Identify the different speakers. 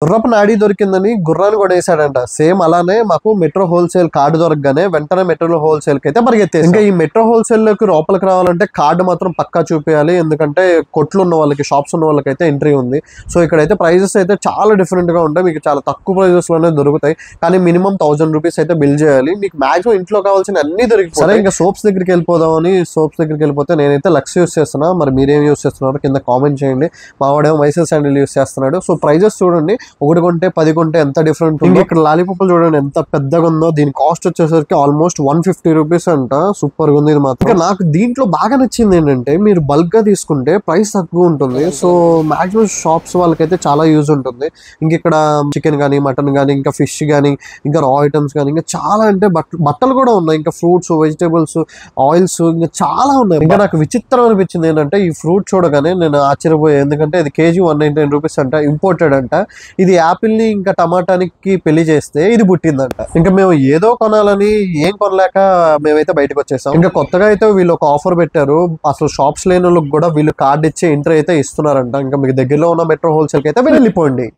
Speaker 1: గుర్రపు నాడి దొరికిందని గుర్రాన్ని కూడా వేసాడంట. సేమ్ అలానే మాకు మెట్రో హోల్సేల్ కార్డు దొరకగానే వెంటనే మెట్రో హోల్సేల్ కి అయితే పరిగెత్తేసి, ఇంకా ఈ మెట్రో హోల్సేల్ లోకి లోపలికి రావాలంటే కార్డు మాత్రం పక్కా చూపించాలి. ఎందుకంటే కొట్లు ఉన్న వాళ్ళకి, షాప్స్ ఉన్న వాళ్ళకి అయితే ఎంట్రీ ఉంది. సో ఇక్కడైతే ప్రైజెస్ అయితే చాలా డిఫరెంట్ గా ఉంటాయి. మీకు చాలా తక్కువ ప్రైజెస్ లోనే దొరుకుతాయి. కానీ మినిమం 1000 రూపీస్ అయితే బిల్ చేయాలి. మీకు మాక్సిమం ఇంట్లో కావాల్సిన అన్ని దొరికిపోతాయి. సరే, ఇంకా సోప్స్ దగ్గరికి వెళ్ళిపోదామని సోప్స్ దగ్గరికి వెళ్ళిపోతే నేనైతే లక్స్ యూస్ చేస్తున్నా. మరి మీరేం యూస్ చేస్తున్నారు కింద కామెంట్ చేయండి. మా వాడేమో మైసెల్ శాండిల్ యూస్ చేస్తున్నాడు. సో ప్రైజెస్ చూడండి, 1 కొంటే 10 కొంటే ఎంత డిఫరెంట్ ఉంది. ఇక్కడ లాలీపాప్ చూడండి ఎంత పెద్దగా ఉందో. దీని కాస్ట్ వచ్చేసరికి ఆల్మోస్ట్ 150 రూపీస్ అంట. సూపర్ గా ఉంది ఇది మాత్రం. నాకు దీంట్లో బాగా నచ్చింది ఏంటంటే మీరు బల్క్ గా తీసుకుంటే ప్రైస్ తక్కువ ఉంటుంది. సో మాక్సిమం షాప్స్ వాళ్ళకైతే చాలా యూజ్ ఉంటుంది. ఇంక ఇక్కడ చికెన్ గానీ, మటన్ గానీ, ఇంకా ఫిష్ గానీ, ఇంకా రా ఐటమ్స్ గానీ, ఇంకా చాలా అంటే బట్టలు కూడా ఉన్నాయి. ఇంకా ఫ్రూట్స్, వెజిటేబుల్స్, ఆయిల్స్, ఇంకా చాలా ఉన్నాయి. ఇంకా నాకు విచిత్రం అనిపించింది ఏంటంటే ఈ ఫ్రూట్ చూడగానే నేను ఆశ్చర్యపోయాను. ఎందుకంటే ఇది కేజీ 199 రూపీస్ అంట, ఇంపోర్టెడ్ అంట. ఇది యాపిల్ ని ఇంకా టమాటానికి పెళ్లి చేస్తే ఇది పుట్టిందంట. ఇంకా మేము ఏదో కొనాలని ఏం కొనలేక మేమైతే బయటకు వచ్చేసాం. ఇంకా కొత్తగా అయితే వీళ్ళు ఒక ఆఫర్ పెట్టారు. అసలు షాప్స్ లేని వాళ్ళకి కూడా వీళ్ళు కార్డు ఇచ్చే ఎంట్రీ అయితే ఇస్తున్నారంట. ఇంకా మీకు దగ్గరలో ఉన్న మెట్రో హోల్సేల్ కి అయితే వెళ్ళిపోండి.